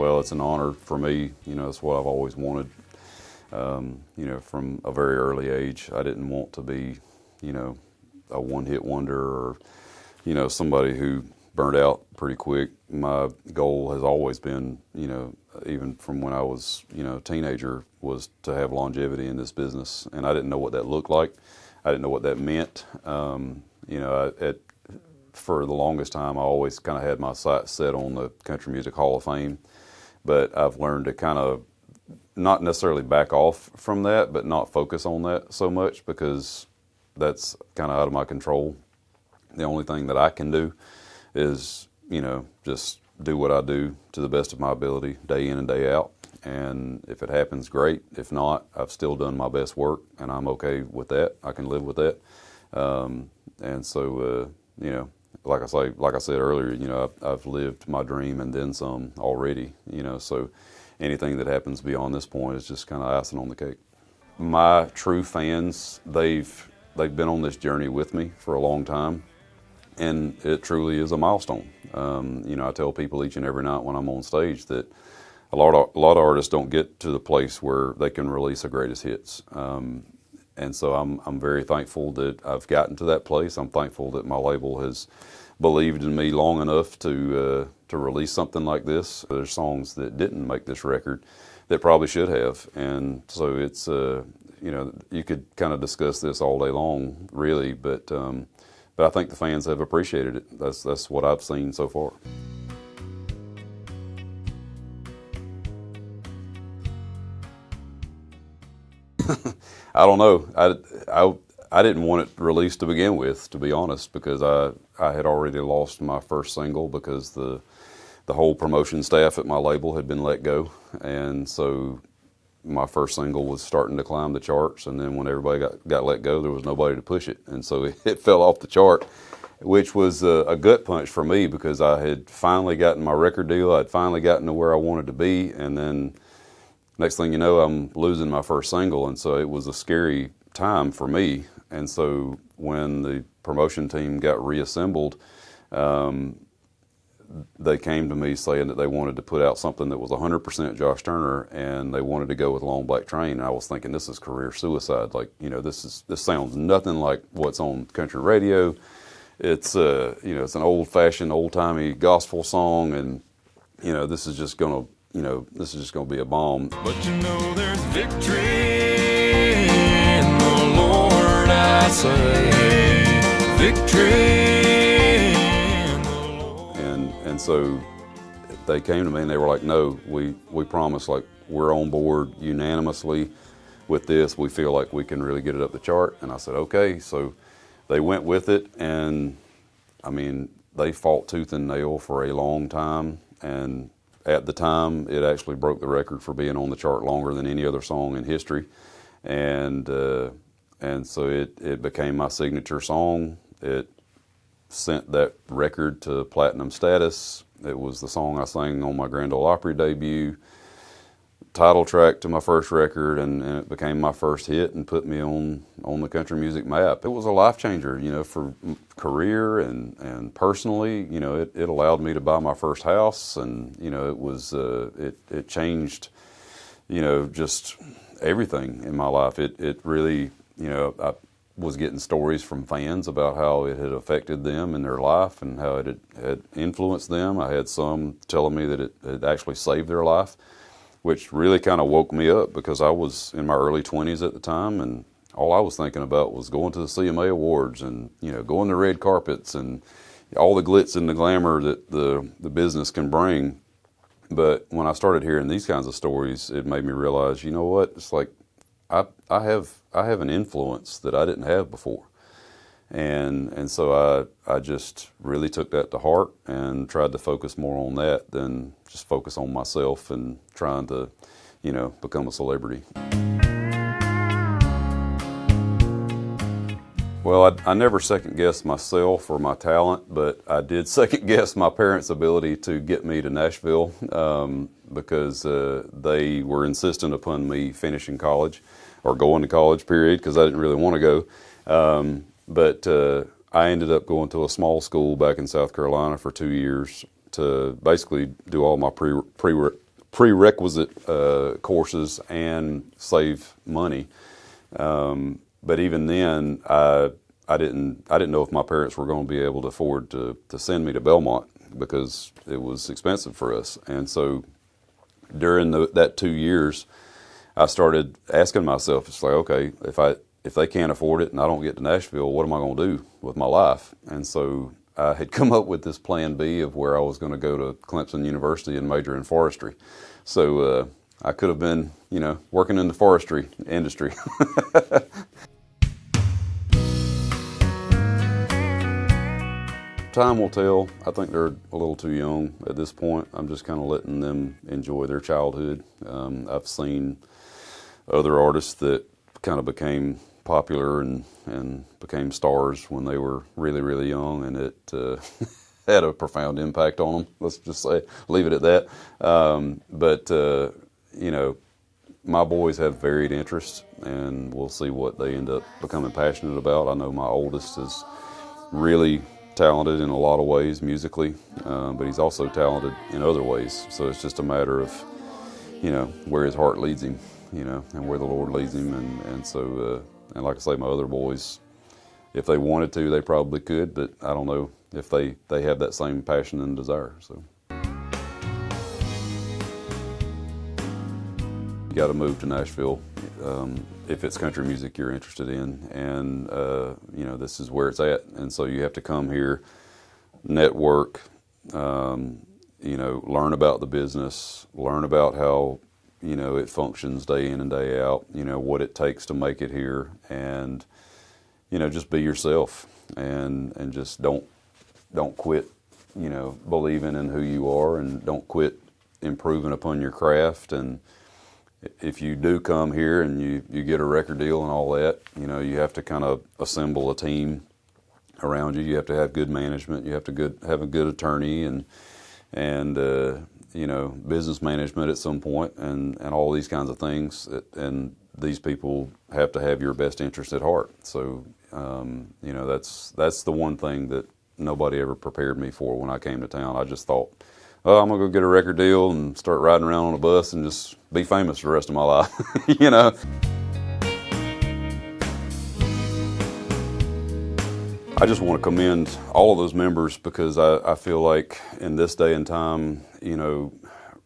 Well, it's an honor for me. It's what I've always wanted. From a very early age, I didn't want to be, a one-hit wonder or, somebody who burned out pretty quick. My goal has always been, even from when I was, a teenager, was to have longevity in this business. And I didn't know what that looked like. I didn't know what that meant. For the longest time, I always kind of had my sights set on the Country Music Hall of Fame. But I've learned to kind of not necessarily back off from that, but not focus on that so much, because that's kind of out of my control. The only thing that I can do is, just do what I do to the best of my ability, day in and day out. And if it happens, great. If not, I've still done my best work, and I'm okay with that. I can live with that. And so, like I said earlier, I've lived my dream and then some already. So anything that happens beyond this point is just kind of icing on the cake. My true fans, they've been on this journey with me for a long time, and it truly is a milestone. I tell people each and every night when I'm on stage that a lot of artists don't get to the place where they can release a greatest hits. And so I'm very thankful that I've gotten to that place. I'm thankful that my label has believed in me long enough to release something like this. There's songs that didn't make this record that probably should have, and so it's you could kind of discuss this all day long, really, but I think the fans have appreciated it. That's what I've seen so far. I don't know. I didn't want it released to begin with, to be honest, because I had already lost my first single because the whole promotion staff at my label had been let go, and so my first single was starting to climb the charts, and then when everybody got let go, there was nobody to push it, and so it fell off the chart, which was a gut punch for me, because I had finally gotten my record deal. I'd finally gotten to where I wanted to be, and then next thing you know, I'm losing my first single, and so it was a scary time for me. And so when the promotion team got reassembled, they came to me saying that they wanted to put out something that was 100% Josh Turner, and they wanted to go with Long Black Train. And I was thinking, this is career suicide. Like, this sounds nothing like what's on country radio. It's it's an old-fashioned, old-timey gospel song, and this is just gonna be a bomb. But there's victory in the Lord, I say, victory in the Lord. And so they came to me and they were like, no, we promise, like, we're on board unanimously with this. We feel like we can really get it up the chart. And I said, okay. So they went with it, and I mean, they fought tooth and nail for a long time, and at the time, it actually broke the record for being on the chart longer than any other song in history, and so it became my signature song. It sent that record to platinum status. It was the song I sang on my Grand Ole Opry debut, title track to my first record, and it became my first hit and put me on the country music map. It was a life changer, for career and personally. It allowed me to buy my first house, and it was it changed, just everything in my life. It really, I was getting stories from fans about how it had affected them in their life and how it had influenced them. I had some telling me that it had actually saved their life, which really kind of woke me up, because I was in my early 20s at the time, and all I was thinking about was going to the CMA Awards and, going to red carpets and all the glitz and the glamour that the business can bring. But when I started hearing these kinds of stories, it made me realize, you know what, it's like I have an influence that I didn't have before. And so I just really took that to heart and tried to focus more on that than just focus on myself and trying to, become a celebrity. Well, I never second-guessed myself or my talent, but I did second-guess my parents' ability to get me to Nashville, because they were insistent upon me finishing college, or going to college, period, because I didn't really want to go. But I ended up going to a small school back in South Carolina for 2 years to basically do all my prerequisite courses and save money. But even then, I didn't know if my parents were going to be able to afford to send me to Belmont because it was expensive for us. And so during that 2 years, I started asking myself, it's like, okay, if they can't afford it and I don't get to Nashville, what am I going to do with my life? And so I had come up with this plan B of where I was going to go to Clemson University and major in forestry. So I could have been, working in the forestry industry. Time will tell. I think they're a little too young at this point. I'm just kind of letting them enjoy their childhood. I've seen other artists that kind of became popular and became stars when they were really, really young, and it had a profound impact on them. Let's just leave it at that. But my boys have varied interests, and we'll see what they end up becoming passionate about. I know my oldest is really talented in a lot of ways musically, but he's also talented in other ways. So it's just a matter of, where his heart leads him, and where the Lord leads him. And so, and like I say, my other boys, if they wanted to, they probably could, but I don't know if they have that same passion and desire. So you got to move to Nashville if it's country music you're interested in, and this is where it's at. And so you have to come here, network, learn about the business, learn about how it functions day in and day out, what it takes to make it here, and just be yourself, and just don't quit believing in who you are, and don't quit improving upon your craft. And if you do come here and you get a record deal and all that, you have to kind of assemble a team around you. You have to have good management. You have to have a good attorney and business management at some point, and all these kinds of things. And these people have to have your best interest at heart. So that's the one thing that nobody ever prepared me for when I came to town. I just thought, oh, I'm going to go get a record deal and start riding around on a bus and just be famous for the rest of my life, I just want to commend all of those members, because I feel like in this day and time,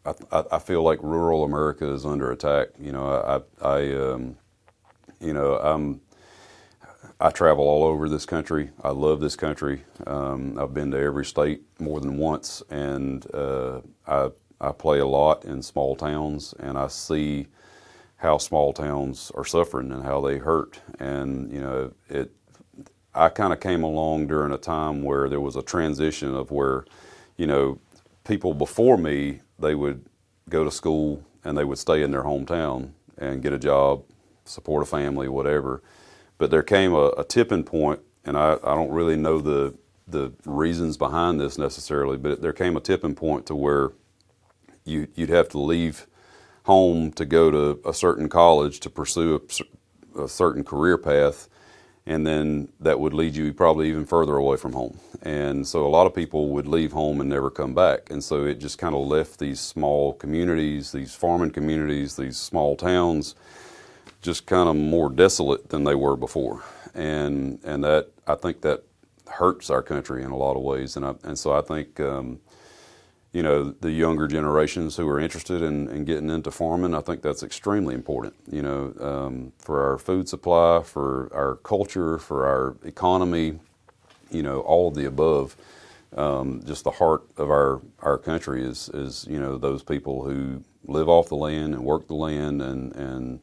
I feel like rural America is under attack. I travel all over this country. I love this country. I've been to every state more than once, and I play a lot in small towns, and I see how small towns are suffering and how they hurt. And I kind of came along during a time where there was a transition of where, people before me, they would go to school and they would stay in their hometown and get a job, support a family, whatever. But there came a tipping point, and I don't really know the reasons behind this necessarily, but there came a tipping point to where you'd have to leave home to go to a certain college to pursue a certain career path, and then that would lead you probably even further away from home. And so a lot of people would leave home and never come back. And so it just kind of left these small communities, these farming communities, these small towns, just kind of more desolate than they were before. And that, I think that hurts our country in a lot of ways. And so I think, the younger generations who are interested in getting into farming, I think that's extremely important, for our food supply, for our culture, for our economy, all of the above. Just the heart of our country is those people who live off the land and work the land and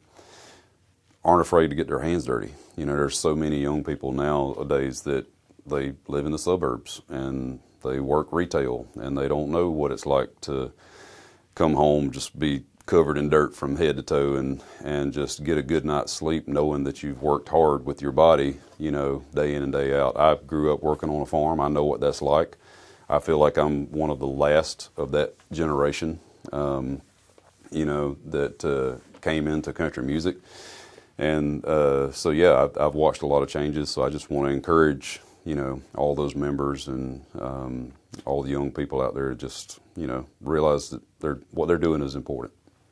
aren't afraid to get their hands dirty. There's so many young people nowadays that they live in the suburbs and they work retail, and they don't know what it's like to come home, just be covered in dirt from head to toe, and just get a good night's sleep knowing that you've worked hard with your body, day in and day out. I grew up working on a farm. I know what that's like. I feel like I'm one of the last of that generation, that came into country music. And so, yeah, I've watched a lot of changes, so I just want to encourage you know, all those members and all the young people out there just, you know, realize that what they're doing is important.